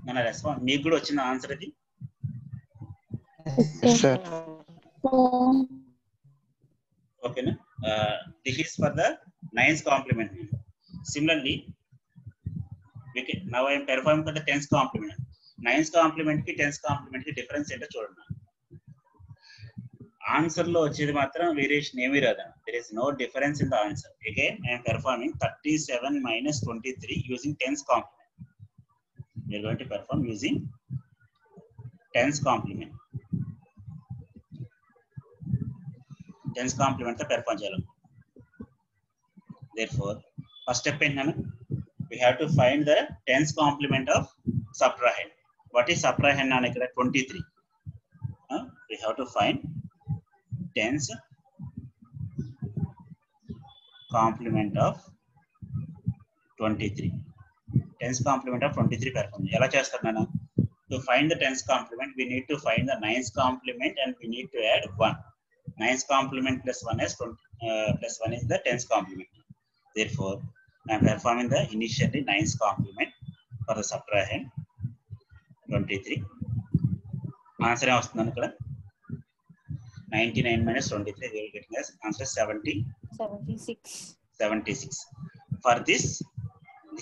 మన రెస్పాన్స్ మీకు కూడా వచ్చిన ఆన్సర్ ఇది. Yes, sir. ఓకేనా? This is for the 9's complement. Similarly, now I am performing for the 10's complement. 9's complement కి 10's complement కి డిఫరెన్స్ ఏంటో చూడండి. ఆన్సర్ లో వచ్చేది మాత్రం వేరియేషన్ ఏమీ రాదు. There is no difference in the answer. Again, I am performing 37 minus 23 using 10's complement. We are going to perform using 10's complement. 10's complement తో perform చేయాలి. Therefore, first step ఏంటంటే we have to find the 10's complement of subtrahend. What is subtrahend అన్న ఇక్కడ 23. We have to find 10's complement of 23. 10's complement of 23 perform. ఎలా చేస్తారు నాన్న? To find the 10's complement, we need to find the 9's complement and we need to add 1. 9's complement plus 1 is 20, plus 1 is the 10's complement. Therefore, I am performing the initially 9's complement for the subtrahend 23. Answer ఏమొస్తుందని ఇక్కడ 99 minus 23, we will get as answer 76. For this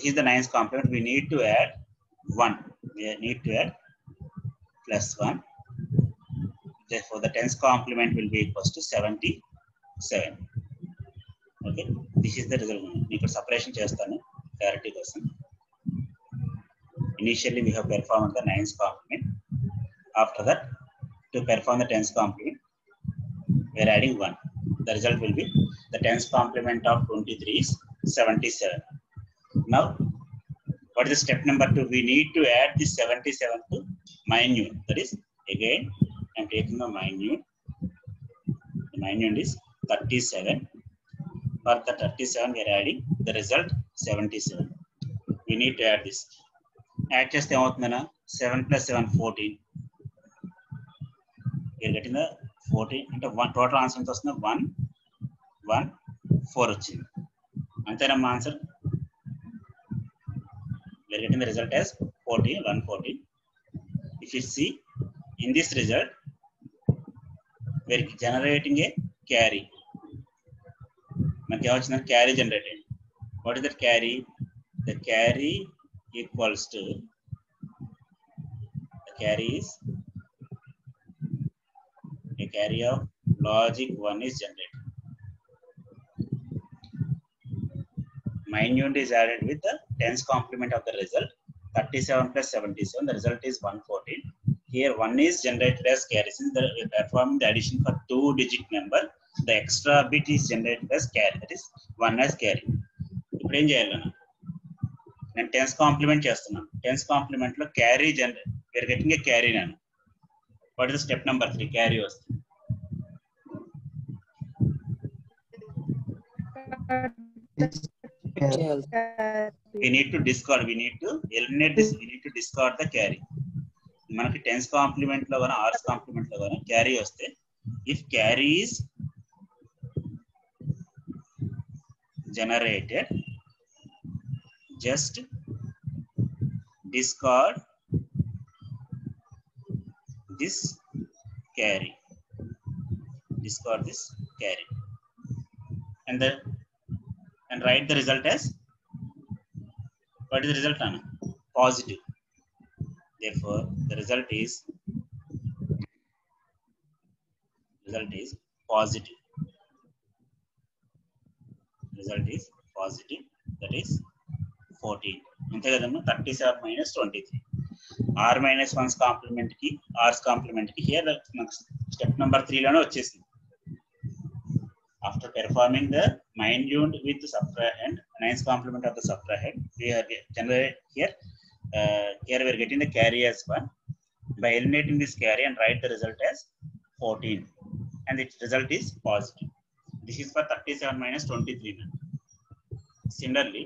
is the 9's complement. We need to add 1. We need to add plus 1. Therefore, the 10's complement will be equals to 77. Okay, this is the result. Neeku separation chestanu clarity kosam. Initially, we have performed the 9's complement. After that, to perform the 10's complement, we are adding 1. The result will be the 10's complement of 23 is 77. Now, what is the step number 2? We need to add this 77 to minute. That is, again, I am taking the minute. The minute is 37. For the 37, we are adding the result 77. We need to add this. Add just the 7 plus 7, 14. We are getting the 14 into 1. Total answer is 1, 1, 4. Antena answer. We are getting the result as 14, 114. If you see in this result, we are generating a carry. Carry generated. What is that carry? The carry equals to, the carry is a carry of logic 1 is generated. Minute is added with the 10's complement of the result. 37 plus 77, the result is 114. Here 1 is generated as carry. Since we are performing the addition for 2-digit number, the extra bit is generated as carry. That is 1 as carry. ఇప్పుడు ఏం చేయాలి? నేను 10's complement చేస్తున్నాను. 10's complement లో carry generate. We are getting a carry now. What is the step number 3? Carry వస్తుంది. We need to discard. We need to eliminate this. We need to discard the carry. మనకి 10's complement లో గాన r's complement లో గాన carry వస్తే, if carry is generated, just discard this carry. Discard this carry. And write the result as, what is the result? Positive. Therefore, the result is positive. Result is positive. That is 14. 37 minus 23. R minus 1's complement ki, R's complement ki. Here, step number 3 lana vachesindi. After performing the minute with the subtrahend, 9's complement of the subtrahend, we are generate here. Here we are getting the carry as 1. By eliminating this carry and write the result as 14, and its result is positive. This is for 37 minus 23. Similarly,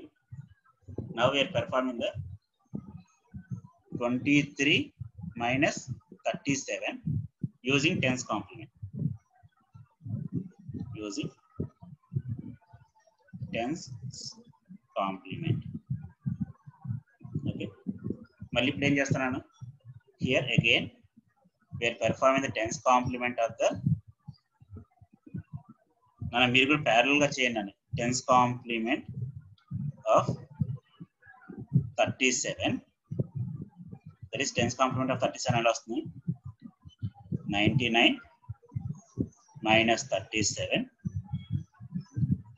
now we are performing the 23 minus 37 using 10's complement. Using 10's complement. Okay. మళ్ళీ ఇప్పుడు ఏం చేస్తున్నాను, here again we're performing the ten's complement of the, మనం మీరు కూడా parallel గా చేయండి అని, ten's complement of 37, that is ten's complement of 37 ఎలా వస్తుంది, 99 minus 37,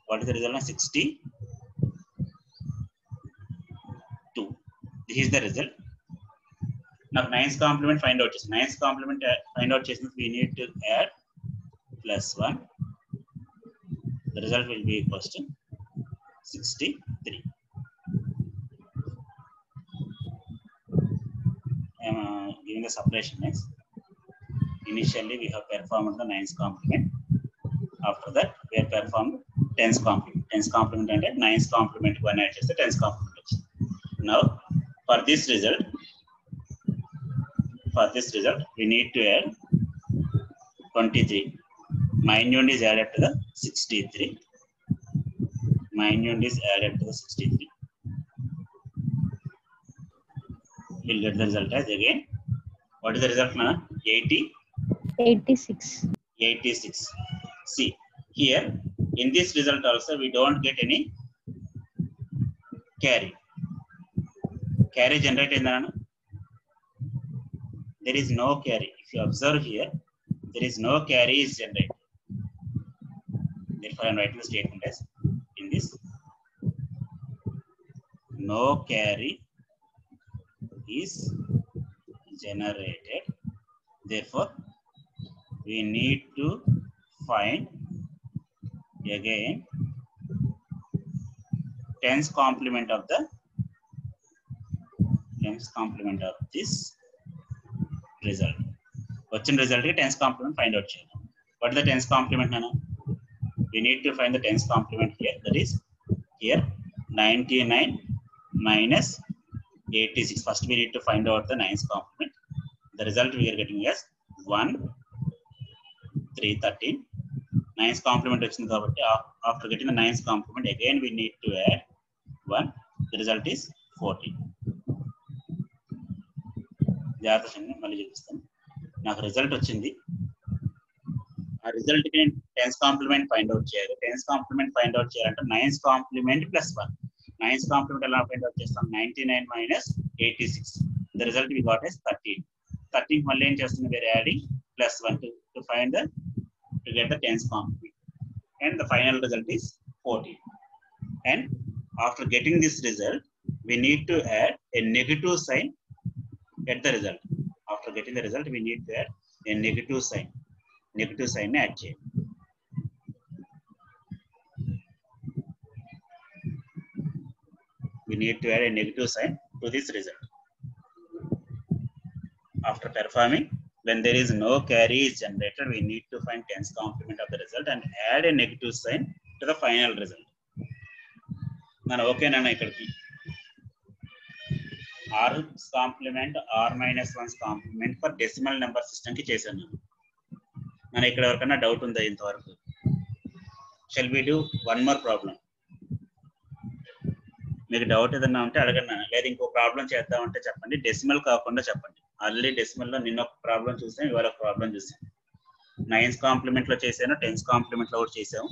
what is the result? 62. This is the result. Now 9th complement find out. 9th complement find out chesnut, we need to add plus 1. The result will be equals to 63. I am giving the separation next. Initially we have performed the 9th complement. After that we have performed 10th complement. 10th complement and 9th complement one add cheste 10th complement. Now for this result we need to add 23. Minute is added to the 63. Minute is added to the 63. We'll get the result as again. What is the result now? 86. See here in this result also we don't get any carry. Carry generated. There is no carry. If you observe here, there is no carry is generated. Therefore I am writing the statement as in this, no carry is generated. Therefore we need to find again 10th complement of the 10th complement of this result. What's in result? 10th complement find out. What is the 10th complement now? We need to find the 10th complement here. That is here 99 minus 86. First we need to find out the 9th complement. The result we are getting as 1,313. 9th complement వచ్చింది కాబట్టి after getting the 9th complement again we need to add 1. The result is 14. జాగ్రత్తగా మళ్ళీ చూపిస్తాను. నాకు result వచ్చింది. ఆ result కి 10th complement find out చేయాలి. 10th కాంప్లిమెంట్ ఫైండ్ అవుట్ చేయాలంటే 9th complement plus 1. 9th complement ఎలా ఫైండ్ అవుట్ చేస్తాం? 99 minus 86. The result we got is 13. 13 మళ్ళీ ఏం చేస్తుంది? we are adding plus 1 to find the to get the 10th complement, and the final result is 14. And after getting this result we need to add a negative sign at the result. After getting the result we need to add a negative sign. Negative sign add చేయాలి. We need to add a negative sign to this result. After performing, when there is no carry is generated, we need to find 10th complement of the result and add a negative sign to the final result. Now okay nana ikkadiki r's complement r minus 1's complement for decimal number system ki chesanu. Nana ikkada varakana doubt unda inta varaku? Shall we do one more problem? మీకు doubt ఏదన్నా ఉంటే అడగండి, లేదా ఇంకో problem చేద్దామంటే చెప్పండి. Decimal కాకుండా చెప్పండి. ఆల్రెడీ డెసిమల్ లో నిన్న ఒక ప్రాబ్లం చూసాం, ఇవాళ ఒక ప్రాబ్లం చూసాం. 9th కాంప్లిమెంట్ లో చేశాను, 10th కాంప్లిమెంట్ లో కూడా చేసాము.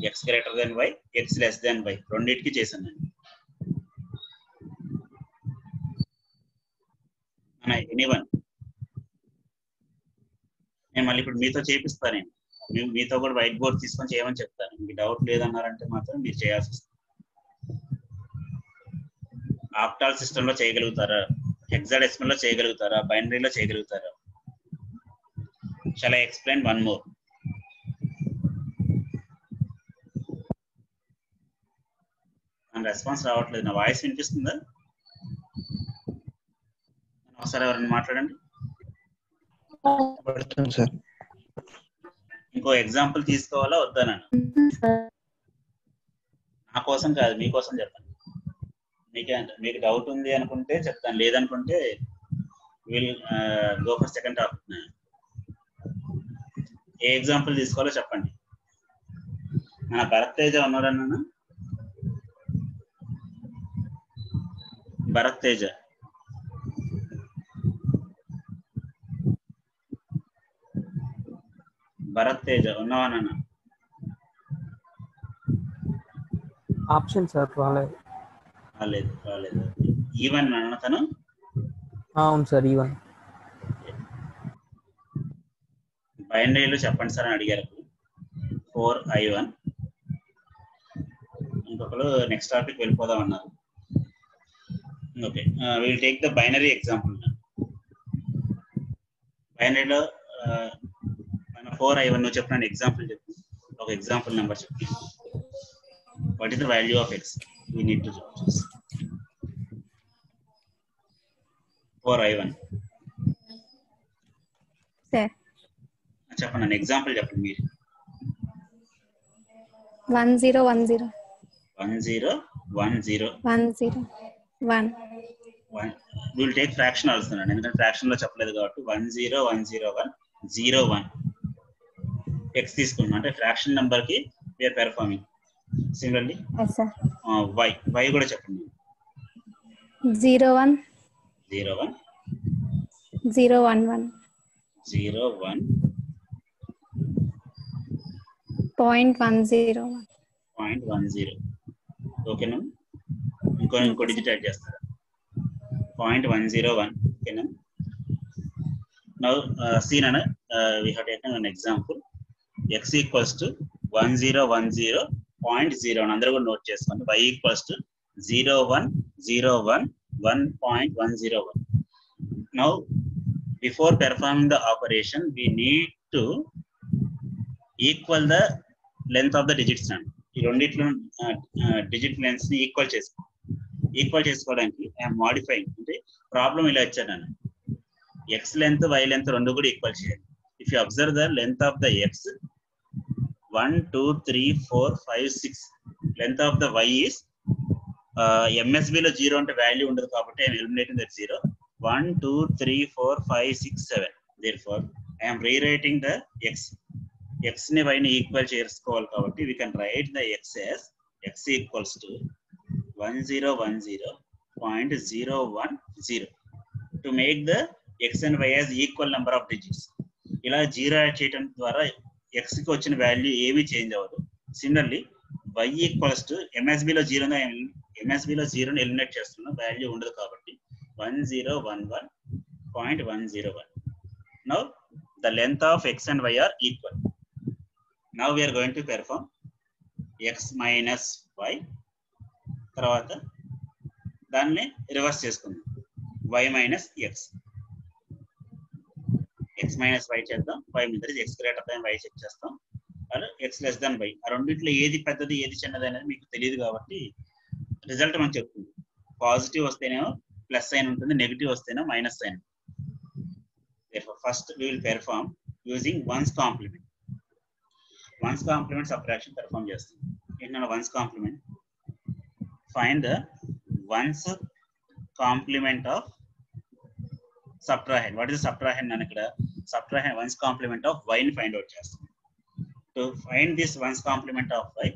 X greater than y, x less than y రెండింటికి చేశాను నేను. ఎనీవన్ నేను మళ్ళీ ఇప్పుడు మీతో చేపిస్తాను. మీతో కూడా వైట్ బోర్డ్ తీసుకొని చేయమని చెప్తాను. మీకు డౌట్ లేదన్నారంటే మాత్రం మీరు చేయాల్సి వస్తుంది. ఆక్టాల్ సిస్టమ్ లో చేయగలుగుతారా? హెక్సాడెసిమల్ లో చేయగలుగుతారా? బైనరీలో చేయగలుగుతారా? Shall I explain one more? నా రెస్పాన్స్ రావట్లేదు. నా వాయిస్ వినిపిస్తుందా? ఒకసారి ఎవరైనా మాట్లాడండి. ఇంకో ఎగ్జాంపుల్ తీసుకోవాలా వద్దా? నా కోసం కాదు, మీకోసం చెప్పండి. మీకు డౌట్ ఉంది అనుకుంటే చెప్తాను, లేదనుకుంటే will go for second topic. A example తీసుకోవాలో చెప్పండి. మన భరత్ తేజ ఉన్నాడన్నా? భరత్ తేజ భరత్ తేజ ఉన్నావా నాన్న? ఆప్షన్ సార్ రాలేదు. రాలేదు. ఈవెన్ నాన్న తను? అవును సార్ ఈవెన్. బైనరీలు చెప్పండి సార్ అని అడిగారు. 4I1. ఇంకొకరు నెక్స్ట్ టాపిక్ వెళ్ళిపోదాం అన్నారు. Okay, will take the binary example. బైనరీలో 4I1 నువ్వు చెప్పిన ఎగ్జాంపుల్ చెప్పు. ఒక ఎగ్జాంపుల్ నెంబర్ చెప్పు. What is the value of X? We need to choose 4I1. Sir చెప్పండి, ఎగ్జాంపుల్ చెప్పండి మీరు. 1010 101 విల్ టేక్ ఫ్రాక్షన్ అవుతున్నాను, ఎందుకంటే ఫ్రాక్షన్ లో చెప్పలేదు కాబట్టి 10101 ఎక్స్ తీసుకున్నాం అంటే ఫ్రాక్షన్ నెంబర్ కి వీఆర్ పెర్ఫార్మింగ్. సిమిలర్లీ వై కూడా చెప్పండి. 01 01 011 01 0.101. ఓకేనా? ఇంకో డిజిట్ యాడ్ చేస్తారా? 0.101. ఓకేనా? Now see nana, we have taken an example. X equals to 1010.0 అందరూ కూడా నోట్ చేసుకోండి. Y equals to 01011.101. Now before performing the operation we need to equal the length of the digits అండి. ఈ రెండిట్లో digit lengths ని equal చేసుకోవడానికి I'm modifying. అంటే problem ఇలా ఇచ్చాను నేను, ఎక్స్ లెంత్ వై లెంత్ రెండు కూడా ఈక్వల్ చేయాలి. If you observe the length of the x 1 2 3 4 5 6, length of the y is MSB లో 0 అంటే వాల్యూ ఉండదు కాబట్టి I'm eliminating that 0. 1 2 3 4 5 6 7. Therefore I am rewriting the x ని y ని ఈక్వల్ చేసుకోవాలి కాబట్టి we can write the x as x equals to 1010.010 to make the x and y as equal number of digits. ఇలా 0 add చేయడం ద్వారా x కి వచ్చిన value ఏమీ చేంజ్ అవ్వదు. Similarly y equals to MSB లో 0 ని ఎలిమినేట్ చేస్తున్నాం, వాల్యూ ఉండదు కాబట్టి 1011.101. Now the length of x and y are equal. Now we are going to perform x minus y. తర్వాత దాన్ని రివర్స్ చేసుకుందాం, y minus x. x minus y చేద్దాం, y మీద x greater than y check చేస్తాం, అలా x less than y. ఆ రెండిట్లో ఏది పెద్దది ఏది చిన్నది అనేది మీకు తెలియదు కాబట్టి రిజల్ట్ మనం చెప్తుంది. పాజిటివ్ వస్తేనేమో ప్లస్ సైన్ ఉంటుంది, నెగిటివ్ వస్తేనేమో minus sign. First we will perform using ones complement. Ones complement subtraction perform చేస్తాం. ఏంటన్నా ones complement? Find the ones complement of subtrahend. What is the subtrahend అని ఇక్కడ subtrahend ones complement of y ని find out చేస్తాం. To find this ones complement of y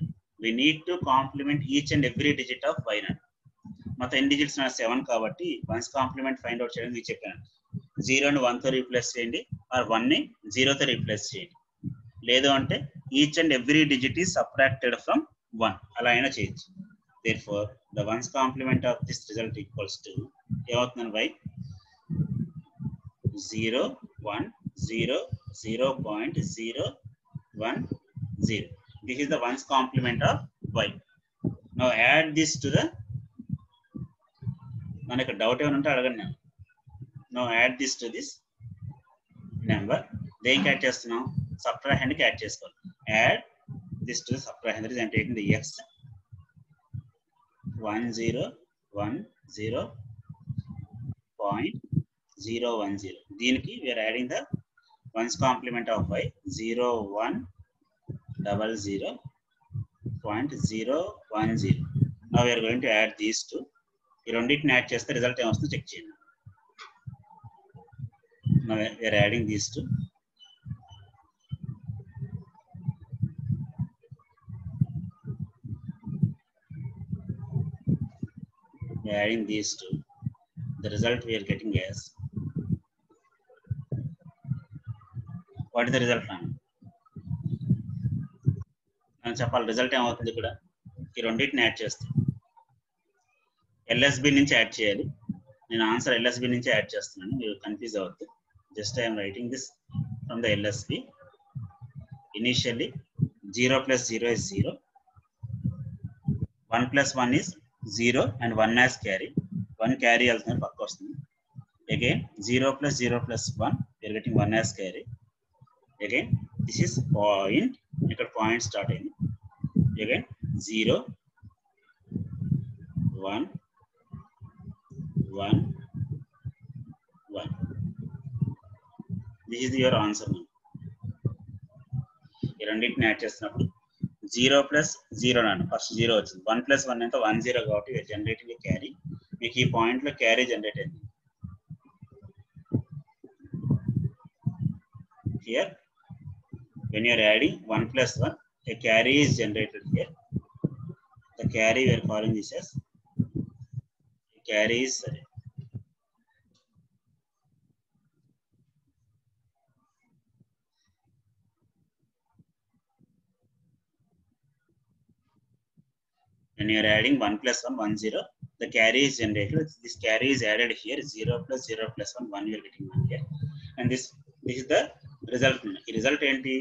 we need to complement each and every digit of y ని. మొత్తం ఎన్ని digits నా 7 కాబట్టి ones complement find out చేయడం మీకు చెప్పాను. 0 ని 1 తో రీప్లేస్ చేయండి, ఆర్ 1 ని 0 తో రీప్లేస్ చేయండి. లేదు అంటే each and every digit is subtracted from 1, అలా అయినా చేయొచ్చు. Therefore the ones complement of this result equals to ఏమవుతుంది y 0 1 0 0.010. This is the ones complement of y. Now add this to the, మనకి డౌట్ ఏమైనా ఉంటే అడగండి. Now add this to this number. దేనికి add చేస్తున్నాం? సబ్ట్రాహెండ్ కి add చేసుకోవాలి. Add this to the subtrahend. I am taking the x 1010.010. దీనికి we are adding the ones complement of y 0100.010. Now we are going to add these two. ఈ రెండింటిని add చేస్తే result ఏమొస్తుందో check చేయండి. Now we are adding these two. We are adding these two. The result we are getting as, what is the result now? మనం చెప్పాలి result ఏమవుతుంది ఇక్కడ ఈ రెండింటిని యాడ్ చేస్తాం ఎల్ఎస్బి నుంచి యాడ్ చేయాలి నేను ఆన్సర్ ఎల్ఎస్బి నుంచి యాడ్ చేస్తున్నాను మీరు కన్ఫ్యూజ్ అవ్వద్దు just I'm writing this from the LSB initially 0 plus 0 is 0 1 plus 1 is 0 and 1 has carry 1 carry వెళ్తుంది పక్క వస్తుంది again 0 plus 0 plus 1 we are getting 1 has carry again this is point ఇక్కడ point start అయింది again 0 1 1 1 this is your answer now ఈ రెండింటిని add చేస్తున్నప్పుడు 0 plus 0 నాను first 0 వచ్చింది 1 plus 1 అంటే 1 0 కాబట్టి జనరేటింగ్ క్యారీ మీకు ఈ పాయింట్ లో క్యారీ జనరేట్ అయింది here when you are adding 1 plus 1 a carry is generated here the carry we are calling this as carry is when you are adding 1 plus 1 1 0 the carry is generated this carry is added here 0 plus 0 plus 1 1 you are getting 1 here and this is the result result enti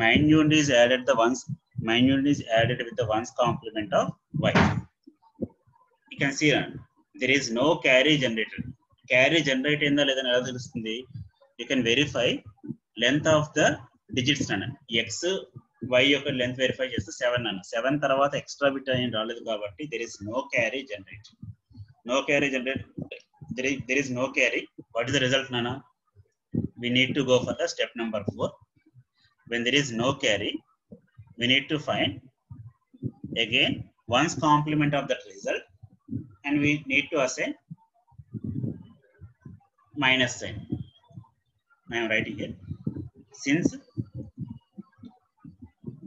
minute is added the ones minute is added with the ones complement of y you can see there is no carry generate ayinda ledha ela telustundi you can verify length of the digits nana x y యొక్క length verify చేస్తే 7 అన్న 7 తర్వాత extra bit ఏం రాలేదు కాబట్టి there is no carry generate there is no carry what is the result nana we need to go for the step number 4 when there is no carry we need to find again ones complement of that result and we need to assign minus sign I am writing here since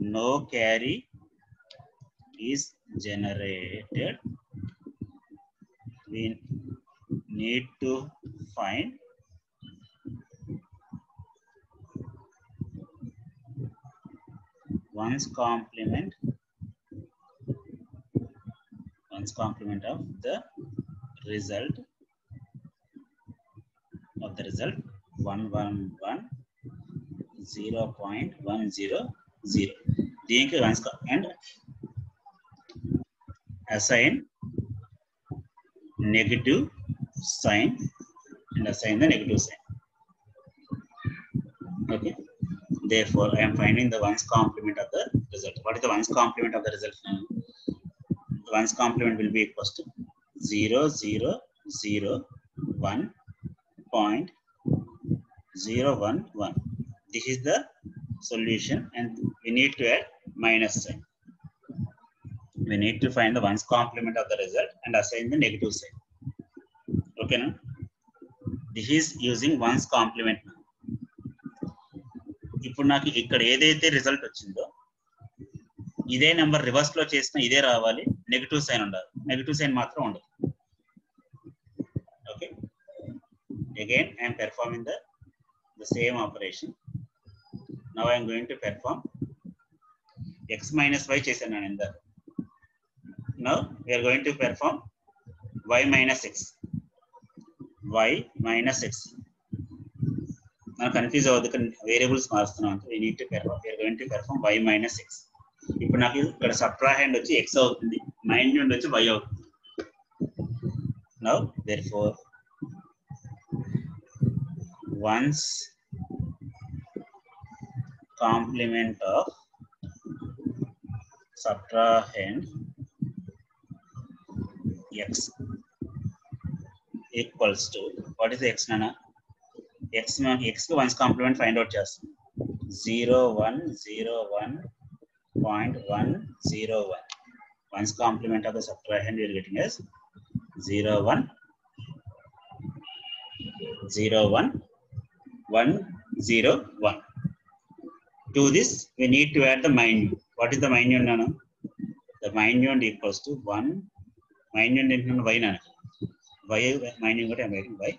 no carry is generated we need to find ones complement of the result 111 0.100 దీనికి once and assign negative sign and assign the negative sign okay therefore I am finding the ones complement of the result what is the ones complement of the result the ones complement will be equals to 0.011 this is the solution and we need to add minus sign we need to find the ones complement of the result and assign the negative sign okay now this is using ones complement ఇప్పుడు నాకు ఇక్కడ ఏదైతే result వచ్చిందో ఇదే number reverse లో చేసినా ఇదే రావాలి నెగటివ్ సైన్ ఉండాలి నెగటివ్ సైన్ మాత్రం ఉండదు okay again I am performing the same operation now I am going to perform x minus y చేశాను నేను ఇందాక now we are going to perform y minus x మనం కన్ఫ్యూజ్ అవ్వదు variables మారుస్తున్నాం అంటే we need to perform we are going to perform y minus x ఇప్పుడు నాకు ఇక్కడ subtrahend వచ్చి x అవుతుంది మైన్యూండ్ వచ్చి y అవుతుంది now therefore once complement of subtrahend x equals to what is the x nana x కి ones complement find out చేస్తాం 0101.101 ones complement of the subtrahend we are getting as 0101 to this we need to add the minute what is the minute nana the minute equals to 1 minute into y nana y minute got I am writing y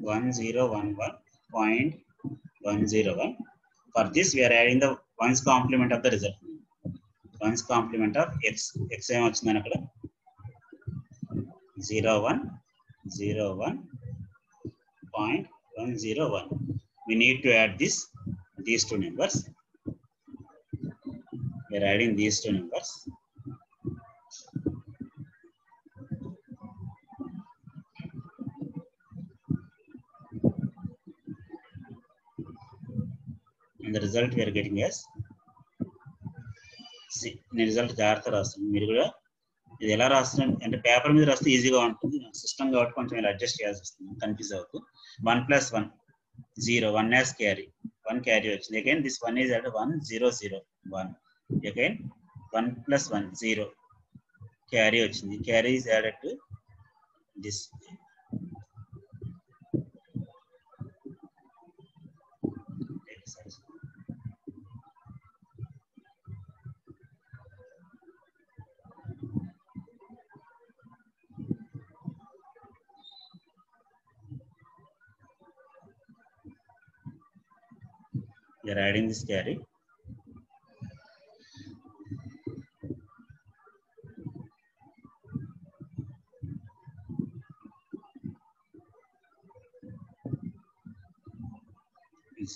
1011.101 101. For this, we are adding the ones complement of the result. Ones complement of x. X ఏమొచ్చిందని అక్కడ 0101.101. We need to add these two numbers. We are adding these two numbers. And the result we are getting as result జాగ్రత్త రాస్తాను. మీరు కూడా ఇది ఎలా రాస్తున్నాం అంటే paper మీద రాస్తే ఈజీగా ఉంటుంది. సిస్టమ్ కాబట్టి కొంచెం ఇలా అడ్జస్ట్ చేయాల్సి వస్తుంది, కన్ఫ్యూజ్ అవుతూ. 1 + 1 0, 1 as carry, 1 carry వచ్చింది. Again this 1 is added 1 0 0 1. Again 1 + 1 0 carry వచ్చింది. Carry is added to this. We are adding this carry.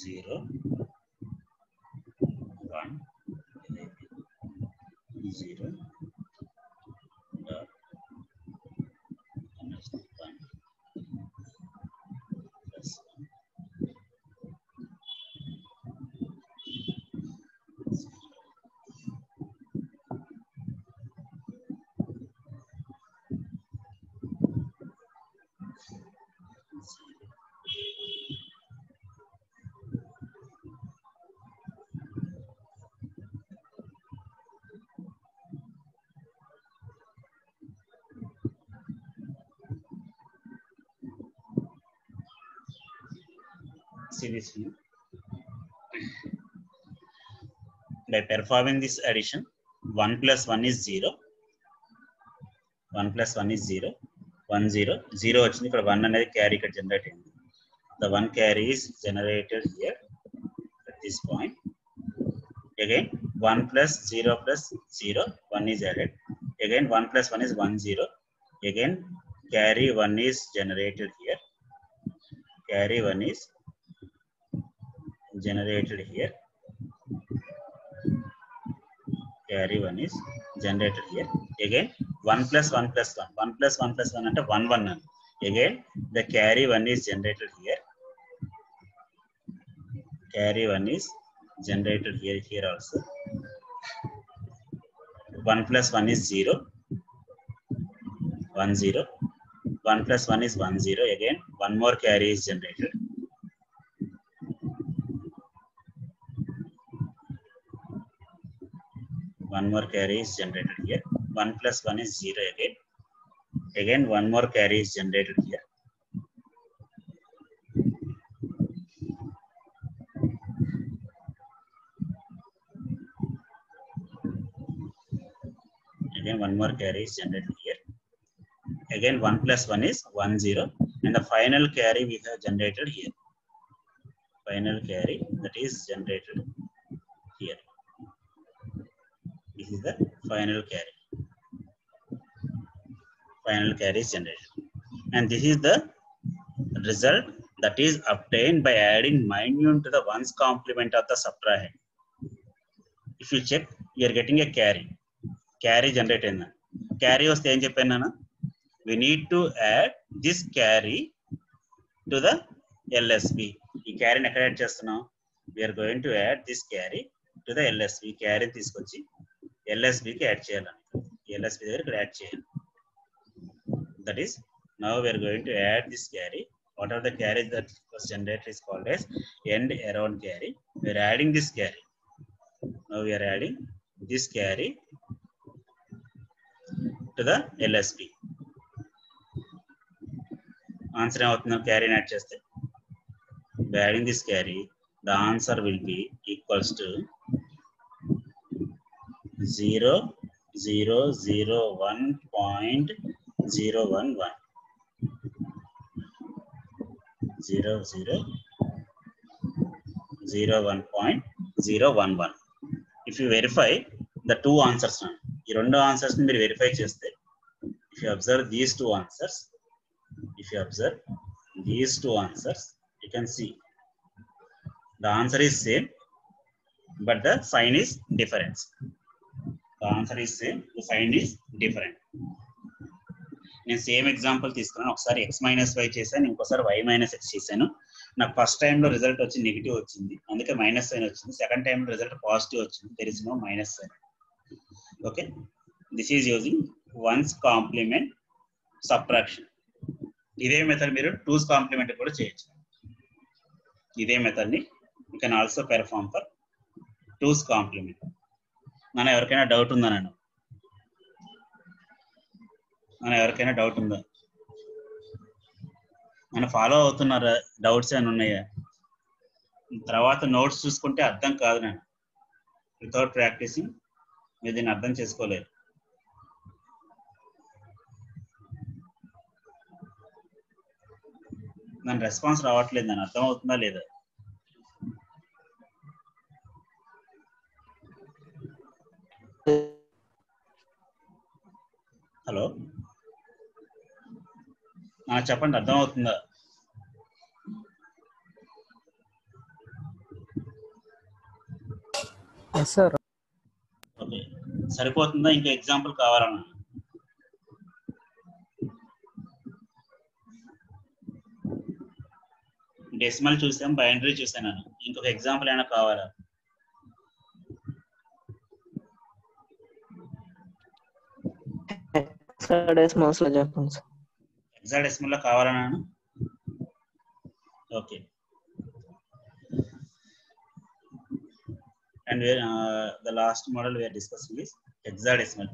Zero, 1, 0, dot, 1 plus 1. See this one. By performing this addition, 1 + 1 is 0. 1 + 1 is 0. 1 0 0 వచ్చింది. ఇక్కడ 1 అనేది carry ఇక్కడ generate అయింది. The 1 carry is generated here at this point. Again 1 + 0 + 0, 1 is added. Again 1 + 1 is 1 0. Again carry 1 is generated here. Carry 1 is generated here. Carry 1 is generated here. Again 1 + 1 + 1. 1 + 1 + 1 అంటే 1 1 అని. Again the carry 1 is generated here. Carry 1 is generated here also. 1 + 1 is 0. 1 0. 1 + 1 is 1 0. Again one more carry is generated. One more carry is generated here. 1 + 1 is 0 again. Again one more carry is generated here. Again one more carry is generated here. Again 1 + 1 is 1 0, and the final carry we have generated here. Final carry that is generated here. This is the final carry. Final carry is generated, and this is the result that is obtained by adding minimum to the ones complement of the subtrahend. If you check, you are getting a carry. Carry generated. Carry was the engine. We need to add this carry to the LSB. ఈ carry ఎక్కడ add చేస్తున్నాం? We are going to add this carry to the LSB. Carry తీసుకొచ్చి LSB కి add చేయాలి. LSB దగ్గర ఇక్కడ add చేయాలి. That is, now we are going to add this carry. Whatever the carry that was generated is called as end around carry. We are adding this carry. Now we are adding this carry to the LSB. Answer అవుతుంది carry add చేస్తే. By adding this carry, the answer will be equals to 0001.011. 0001.011. 01.011. If you verify the two answers, ఈ రెండు answers ని మీరు verify చేస్తే, if you observe these two answers, you can see the answer is same, but the sign is different. The answer is same, the sign is different. నేను same example తీసుకున్నాను. ఒకసారి x minus y చేశాను, ఇంకోసారి y minus x చేశాను. నాకు first టైంలో result వచ్చి negative వచ్చింది, అందుకే మైనస్ సైన్ వచ్చింది. సెకండ్ టైంలో రిజల్ట్ పాజిటివ్ వచ్చింది, there is no minus sign. Okay, this is using one's complement subtraction. ఇదే మెథడ్ మీరు టూస్ కాంప్లిమెంట్ కూడా చేయొచ్చు. ఇదే మెథడ్ ని you can also perform for two's complement. మన ఎవరికైనా డౌట్ ఉందా? ఎవరికైనా డౌట్ ఉందా? నన్ను ఫాలో అవుతున్నారా? డౌట్స్ ఏమైనా ఉన్నాయా? తర్వాత నోట్స్ చూసుకుంటే అర్థం కాదు. నేను వితౌట్ ప్రాక్టీసింగ్ మీరు దీన్ని అర్థం చేసుకోలేరు. నన్ను రెస్పాన్స్ రావట్లేదు, నన్ను అర్థం అవుతుందా లేదా? హలో, చెప్పండి, అర్థం అవుతుందా? సార్ ఓకే, సరిపోతుందా? ఇంకా ఎగ్జాంపుల్ కావాలన్నా? డెసిమల్ చూసాం, బైనరీ చూసాను. ఇంకొక ఎగ్జాంపుల్ ఏమైనా కావాలా? హెక్సాడెసిమల్స్ లో చెప్పండి సార్. హెక్సాడెసిమల్ లో కావాలన్నా? Okay, and the last model we are discussing is hexadecimal.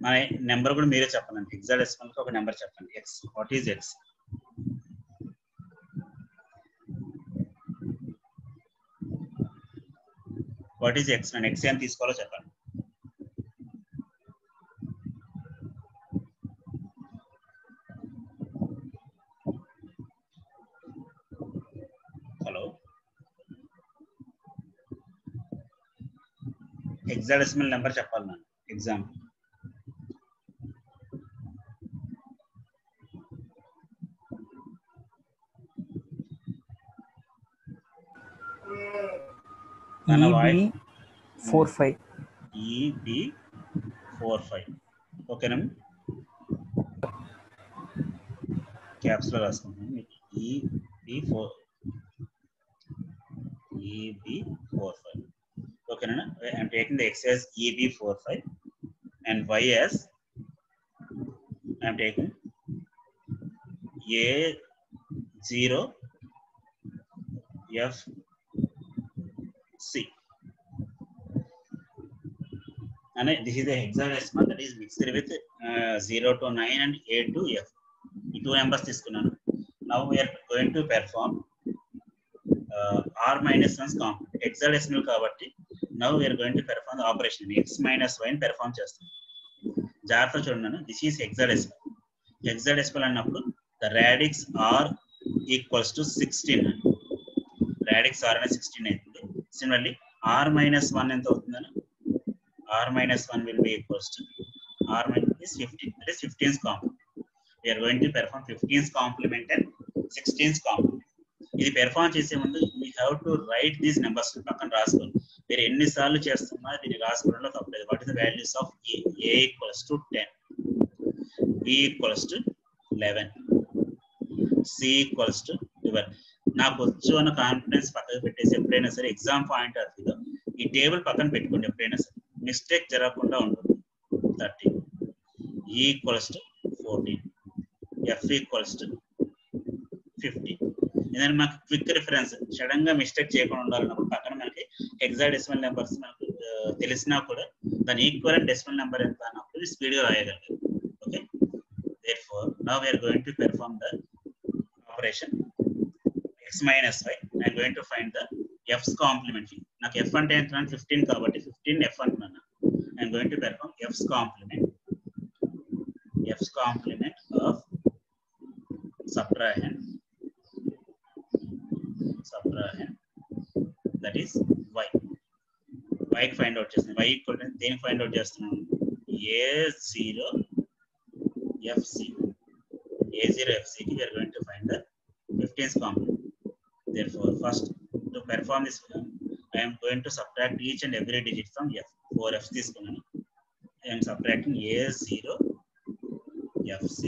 మన నెంబర్ కూడా మీరే చెప్పండి. హెక్సాడెసిమల్ కి ఒక నెంబర్ చెప్పండి. x, what is x? what is x? నేను x అని తీసుకోవాలో చెప్పండి. హలో, హెక్సాడెసిమల్ నెంబర్ చెప్పాలి నేను. Example EB45. EB45. ఓకేనా? క్యాప్స్ లో రాసుకుంటాను. EB45. ఓకేనా? I'm taking the x as EB45 and y as I'm taking A0FC. And this is the hexadecimal that is mixed with 0 to 9 and A to F. ఈ two numbers తీసుకున్నాను. Now we are going to perform r minus 1's complement. Hexadecimal కాబట్టి now we are going to perform the operation x minus y ని perform చేస్తాం. జాగ్రత్త చూడండి, this is hexadecimal. Hexadecimal అన్నప్పుడు the radix r equals to 16. radix r అనేది 16 అవుతుంది. Similarly r minus 1 ఎంత అవుతుందని? r minus 1 will be equals to r minus is 15. That is 15's complement. We are going to perform 15's complement and 16's complement. ఇది perform చేసే ముందు we have to write these numbers. పక్కన రాసుకోండి. మీరు ఎన్నిసార్లు చేస్తున్నా దీన్ని రాసుకోవడంలో తప్పలేదు. What is the values of a? a equals to 10, b equals to 11, c equals to 12. నాకు వచ్చు అన్న కాన్ఫిడెన్స్ పక్కకు పెట్టేసి ఎప్పుడైనా సరే ఎగ్జామ్ పాయింట్ ఆఫ్ వ్యూలో ఈ టేబుల్ పక్కన పెట్టుకోండి. ఎప్పుడైనా సరే మిస్టేక్ జరగకుండా ఉంటుంది. 30, e equals to 14, f equals to 50. ఏదైనా మాకు క్విక్ రిఫరెన్స్ సడన్ గా మిస్టేక్ చేయకుండా ఉండాలన్నప్పుడు పక్కన మనకి హెక్సాడెసిమల్ నెంబర్స్ మనకు తెలిసినా కూడా దాని ఈక్వల్ డెసిమల్ నెంబర్ ఎంత అన్నప్పుడు స్పీడ్ గా రాయగలరు. Okay, therefore now we are going to perform the operation x minus y. I am going to find the f's complement. నాకు f అంటే ఎంత? 15 కాబట్టి 15 f అంటున్నాను. I am going to perform f's complement of subtrahend subtrahend, that is y. Y కి find out చేస్తున్నాం. y equal దేనికి find out చేస్తున్నాం? A0 FC. A0 FC కి we are going to find the 15th complement. Therefore, first to perform this, I am going to subtract each and every digit from f. 4 f's తీసుకున్నాను. I am subtracting A0 FC.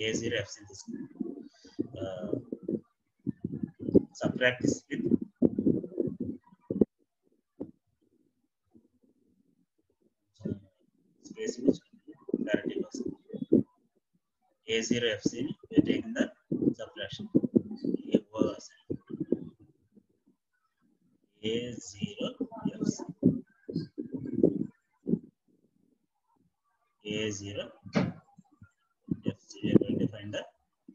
A0 FC తీసుకున్నాను. Subtract this with space which clarity కోసం. A0 FC ni we are taking the subtraction. A0 FC. A0 FC. We are going to find the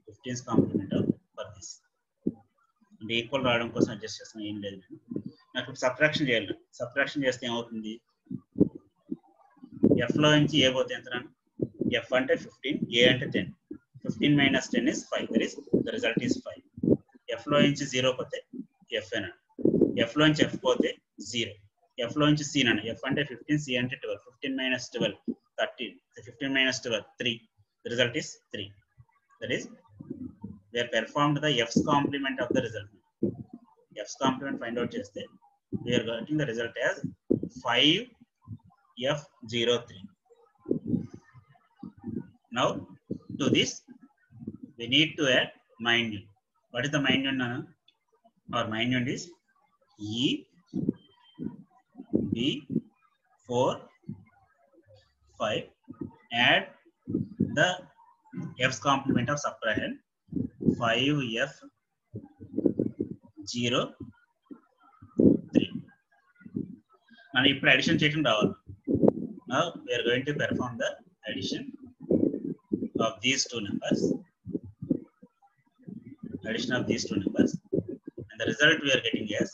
15th complement of for this. అంటే equal రావడం కోసం adjust చేస్తాను. ఏం లేదు, నాకు subtraction చేయాలి. Subtraction చేస్తే ఏమవుతుంది? ఎఫ్ లో నుంచి ఏ పోతే ఎంత? ఎఫ్ అంటే 15, ఏ అంటే 10. 15 minus 10 is 5. The result is 5. F లో నుంచి 0 పోతే ఎఫ్ అన. ఎఫ్ లో నుంచి ఎఫ్ పోతే 0. ఎఫ్ లో నుంచి సి అన. ఎఫ్ అంటే 15, సి అంటే 12. 15 minus 12 13. 15 minus 12 3. The result is 3. That is, we have performed the f's complement of the result. F's complement find out cheste we are getting the result as 5f03. Now to this we need to add minuend. What is the minuend? Our minuend is E B 4 5. Add the f's complement of subtrahend 5f03. Now ఇప్పుడు addition చేయడం రావాలి. Now we are going to perform the addition of these two numbers. Addition of these two numbers, and the result we are getting is,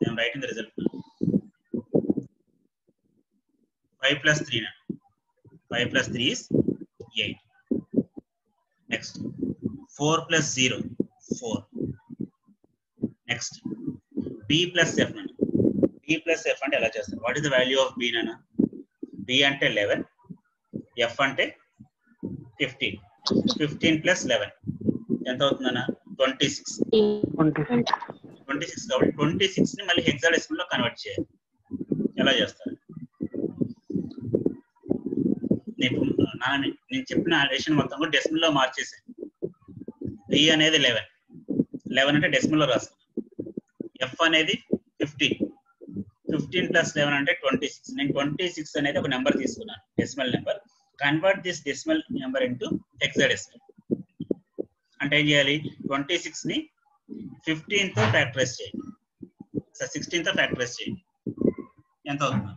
I am writing the result. 5 plus 3 now. 5 plus 3 is 8. Next, 4 plus 0, 4. Next, b plus f nana. b plus f ante ela chestam. What is the value of b nana? b ante 11, f ante 15. 15 plus 11 ఎంత అవుతుందన్నా? 26. 26 కాబట్టి 26 ని మళ్ళీ hexadecimal లో convert చేయాలి. ఎలా చేస్తారు? నేను చెప్పిన అడిషన్ మొత్తం కూడా డెసిమల్ లో మార్చేసాను. b అనేది 11 అంటే డెసిమల్ లో రాసుకున్నాను. f అనేది 15. 15 plus 11 అంటే 26. నేను 26 అనేది ఒక నెంబర్ తీసుకున్నాను, decimal number. Convert this decimal number into hexadecimal. అంటే ఏం చేయాలి? 26 ని 15 తో ఫ్యాక్టరైజ్ చేయండి, 16 తో ఫ్యాక్టరైజ్ చేయండి. ఎంత అవుతుంది?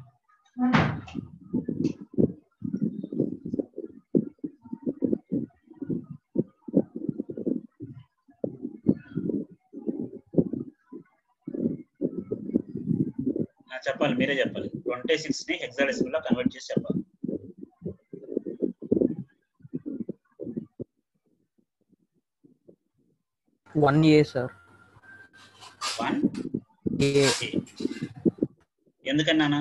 చెప్పాలి, మీరే చెప్పాలి. 26 ని హెక్సాడెసిమల్ లో కన్వర్ట్ చేసి చెప్పాలి. 1A sir. 1A. ఎందుకన్నానా?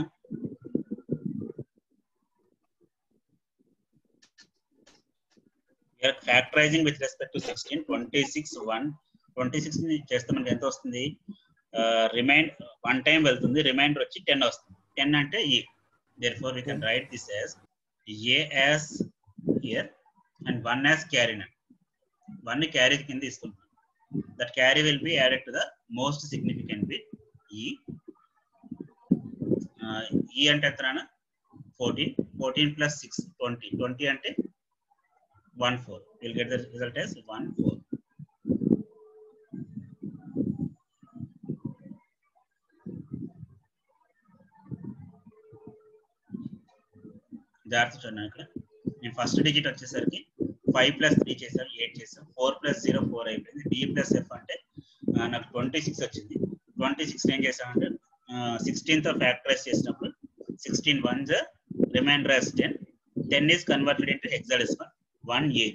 Factorizing with respect to 16. 26 1. 26 ని చేస్తే మనకి ఎంత వస్తుంది? వన్ టైం వెళ్తుంది, రిమైండర్ వచ్చి 10 వస్తుంది. 10 అంటే E. Therefore we can write this as A as here and 1 as carry. 1 ని క్యారీ కింద తీసుకుంటాం. That carry will be added to the most significant bit E. E అంటే ఎంతనా? 14. 14 plus 6 20. 20 అంటే 14. We'll get the result as 14. జాగ్రత్త చూడండి. ఇక్కడ నేను ఫస్ట్ డిజిట్ వచ్చేసరికి 5 plus 3 చేశాను, 8 చేశాను. 4 plus 0 4 అయిపోయింది. b plus f అంటే నాకు 26 వచ్చింది. 26 ఏం చేశానంటే 16 తో ఫ్యాక్టరైజ్ చేసినప్పుడు 16 1s reminder as 10. 10 is converted into hexadecimal. 1A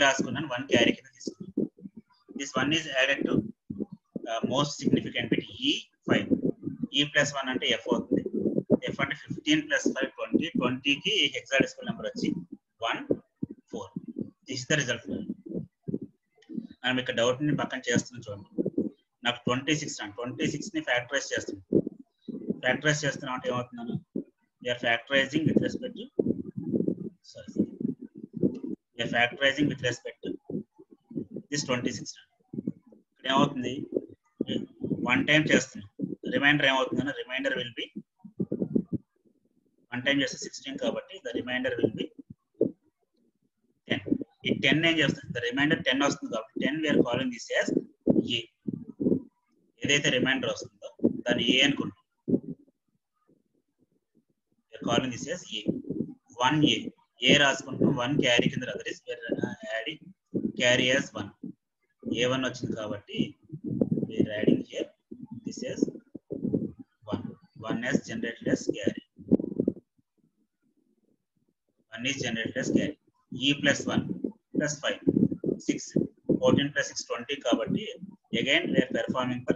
రాసుకున్నాను, 1 క్యారీ కింద తీసుకున్నాను. This 1 is added to most significant bit E5. E+1 అంటే F అవుతుంది. F అంటే 15 + 5 20. 20కి హెక్సాడెసిమల్ నెంబర్ వచ్చి 1 4. This is the result. మనం ఇక్కడ డౌట్ ని పక్కన చేస్తున్నాం చూడండి. నాకు 26 అండి. 26 ని ఫ్యాక్టరైజ్ చేస్తున్నాం. ఫ్యాక్టరైజ్ చేస్తున్నాం అంటే ఏమవుతుందన్న we are factorizing with respect to this 26. ఇక్కడ ఏమవుతుంది, 1 టైం చేస్తున్నాం. రిమైండర్ ఏమవుతుందన్న రిమైండర్ విల్ బి 1 టైం చేస్తే 16 కాబట్టి ద రిమైండర్ విల్ బి 10. ఈ 10 ఏం చేస్తుంది, ద రిమైండర్ 10 వస్తుంది కాబట్టి 10 we're calling this as A. ఏదైతే రిమైండర్ వస్తుందో దాన్ని ఏ అనుకుంటాం. We're calling this as A. 1 A రాసుకుంటాం. 1 క్యారీ కింద other is we're adding carry as 1. A1 వచ్చింది కాబట్టి we're adding here this as 1. 1 as generated as carry. 1 is generated as carry. E+1 + 5 6. 14 + 6 20 కాబట్టి again we are performing for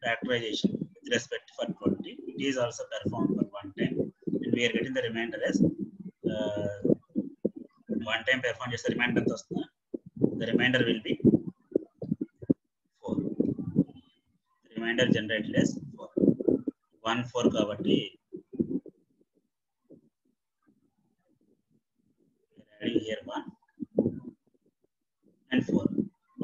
factorization with respect for 20. It is also performed for 1 time and we are getting the remainder as 1 time perform చేస్తే reminder ఎంత వస్తుందా, the remainder will be 4. The remainder generated as 4. 1 4 కాబట్టి adding here 1 and 4.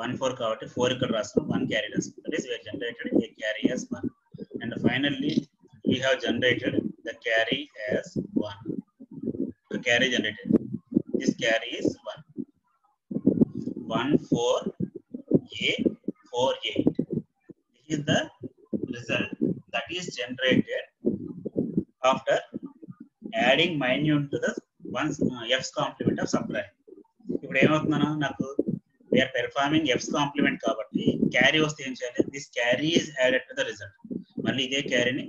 1 4 కాబట్టి 4 ఇక్కడ రాస్తాం. 1 carry రాస్తాం. That is we have generated a carry as 1 and finally we have generated the carry as 1. The carry generated, this carry is 1. 1 4 A 4 8. This is the result that is generated after adding minute to the F's complement of subtract. ఇప్పుడు ఏమవుతుందన్నా నాకు we're performing F's complement కాబట్టి carry వస్తే ఏం చేయాలి, this carry is added to the result. మళ్ళీ ఇదే క్యారీని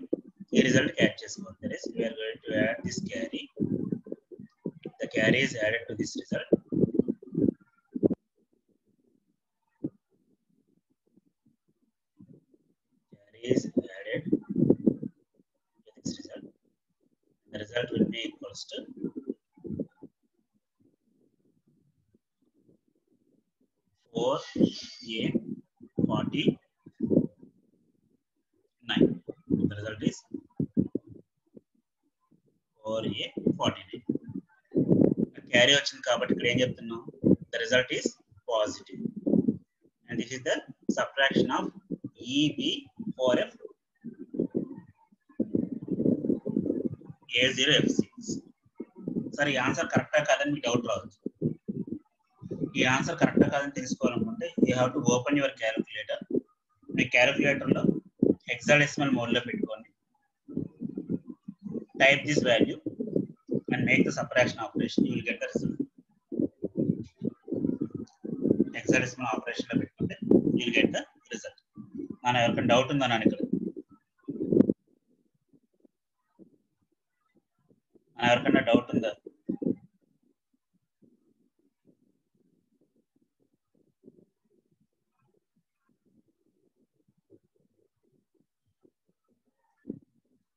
ఈ రిజల్ట్ యాడ్ చేసుకోవాలి. That is we're going to add this carry. The carry is added to this result. Carry is added to this result. The result will be equals to 4A 49. The result is 4A 49. Carry వచ్చింది కాబట్టి ఇక్కడ ఏం చెప్తున్నాం, the result is positive and this is the subtraction of EB4F A0F6. సరే ఈ answer కరెక్టా కాదని మీకు డౌట్ రావచ్చు. ఈ ఆన్సర్ కరెక్టా కాదని తెలుసుకోవాలనుకుంటే you have to open your calculator. మీ క్యాలిక్యులేటర్లో హెక్సాడెసిమల్ మోడ్లో పెట్టుకోండి. Type this value and make the subtraction operation. You will get the result. Hexadecimal ఆపరేషన్లో పెట్టుకుంటే you will get the result. మన ఎవరికైనా డౌట్ ఉందా నాన్న ఇక్కడ? ఎవరికైనా డౌట్ ఉందా?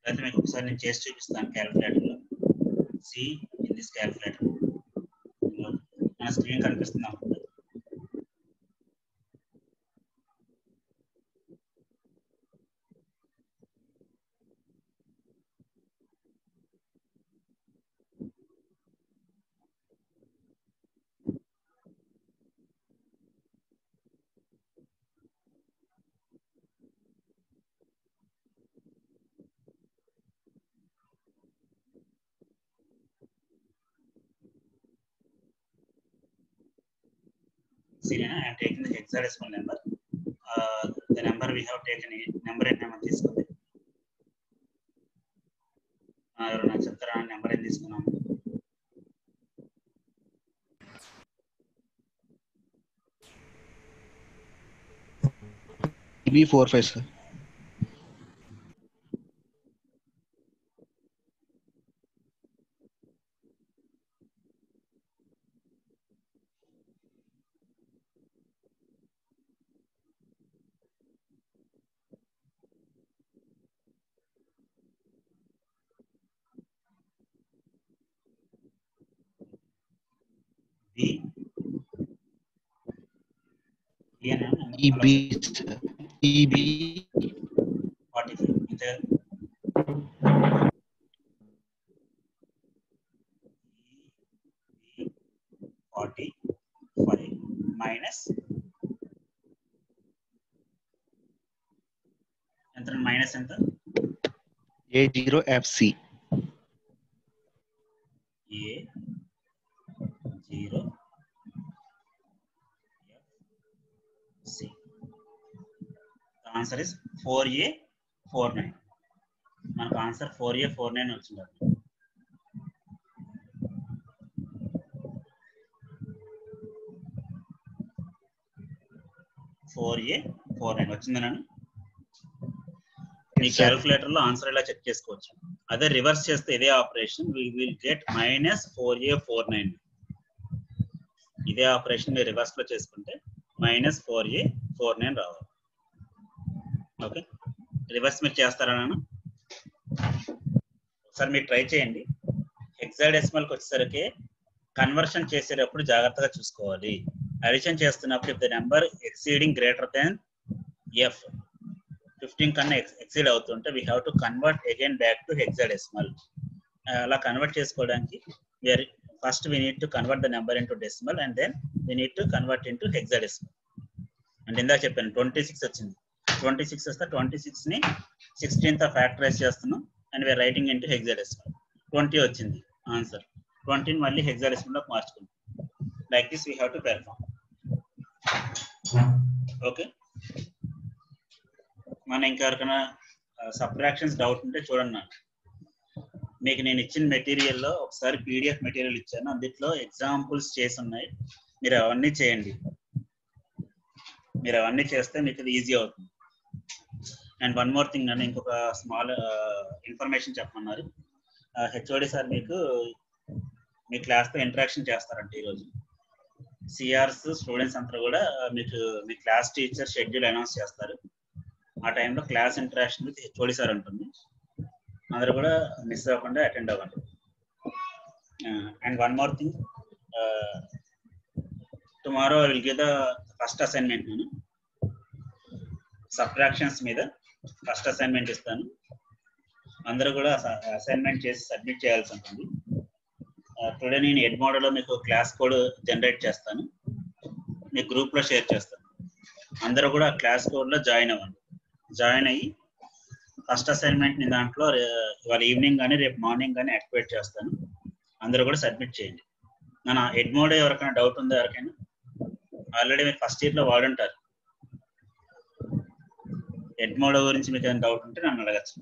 అయితే మీకు ఒకసారి నేను చేసి చూపిస్తాను క్యాలిక్యులేటర్లో. సి ఇన్ దిస్ క్యాలిక్యులేటర్ మన స్క్రీన్ కనిపిస్తుందా? See, I am taking the hexadecimal number. The number we have taken number and number తీసుకుంది. ఎవరైనా చెప్తారా నెంబర్ ఏం తీసుకున్నాము? EB45 sir. EB 45 ఇంతే. EB 45 మైనస్ ఎంత? మైనస్ ఎంత? A0FC A0FC. The answer is 4A49. మనకు ఆన్సర్ 4A49 వచ్చింది. 4A49 వచ్చింది. నేను మీ క్యాలిక్యులేటర్ లో ఆన్సర్ ఇలా చెక్ చేసుకోవచ్చు. అదే రివర్స్ చేస్తే ఇదే operation we will get minus 4A49. ఇదే ఆపరేషన్ మీరు రివర్స్ లో చేసుకుంటే మైనస్ 4A49 రావాలి. ఓకే, రివర్స్ మీరు చేస్తారా? ఒకసారి మీరు ట్రై చేయండి. హెక్సాడెసిమల్కి వచ్చేసరికి కన్వర్షన్ చేసేటప్పుడు జాగ్రత్తగా చూసుకోవాలి. అడిషన్ చేస్తున్నప్పుడు if the number exceeding greater than f 15 కన్నా ఎక్సీడ్ అవుతుంటే we have to convert again back to hexadecimal. అలా కన్వర్ట్ చేసుకోవడానికి first we need to convert the number into decimal and then we need to convert into hexadecimal. అంటే ఇందాక చెప్పాను 26 వచ్చింది. 26 వస్తే 26 ని 16th ఫ్యాక్టరైజ్ చేస్తున్నాం and we are writing into hexadecimal. 20 వచ్చింది ఆన్సర్. 20 ని మళ్ళీ hexadecimal లోకి మార్చుకుంటాం. Like this we have to perform. Okay, మన ఇంకెవరికైనా సబ్ట్రాక్షన్స్ డౌట్ ఉంటే చూడండి. మీకు నేను ఇచ్చిన మెటీరియల్లో ఒకసారి పీడిఎఫ్ మెటీరియల్ ఇచ్చాను, అందులో ఎగ్జాంపుల్స్ చేసి ఉన్నాయి. మీరు అవన్నీ చేయండి. మీరు అవన్నీ చేస్తే మీకు ఇది ఈజీ అవుతుంది. అండ్ వన్ మోర్ థింగ్, నన్ను ఇంకొక స్మాల్ ఇన్ఫర్మేషన్ చెప్పమన్నారు. హెచ్ఓడి సార్ మీకు మీ క్లాస్తో ఇంటరాక్షన్ చేస్తారంట ఈరోజు. సిఆర్స్ స్టూడెంట్స్ అంతా కూడా మీకు మీ క్లాస్ టీచర్ షెడ్యూల్ అనౌన్స్ చేస్తారు. ఆ టైంలో class interaction with HOD sir ఉంటుంది. అందరూ కూడా మిస్ అవ్వకుండా అటెండ్ అవ్వండి. And one more thing, tomorrow I will give the first assignment. నేను సబ్ట్రాక్షన్స్ మీద ఫస్ట్ అసైన్మెంట్ ఇస్తాను. అందరూ కూడా అసైన్మెంట్ చేసి సబ్మిట్ చేయాల్సి ఉంటుంది. టుడే నేను ఎడ్ మోడల్లో మీకు క్లాస్ కోడ్ జనరేట్ చేస్తాను, మీ గ్రూప్లో షేర్ చేస్తాను. అందరూ కూడా క్లాస్ కోడ్లో జాయిన్ అవ్వండి. జాయిన్ అయ్యి ఫస్ట్ అసైన్మెంట్ ని దాంట్లో ఇవాళ ఈవినింగ్ కానీ రేపు మార్నింగ్ కానీ యాక్టివేట్ చేస్తాను. అందరూ కూడా సబ్మిట్ చేయండి. నా ఎడ్ మోడ్ ఎవరికైనా డౌట్ ఉందో? ఎవరికైనా ఆల్రెడీ మీరు ఫస్ట్ ఇయర్లో వాడుంటారు. ఎడ్ మోడ్ గురించి మీకు ఏమైనా డౌట్ ఉంటే నన్ను అడగచ్చు.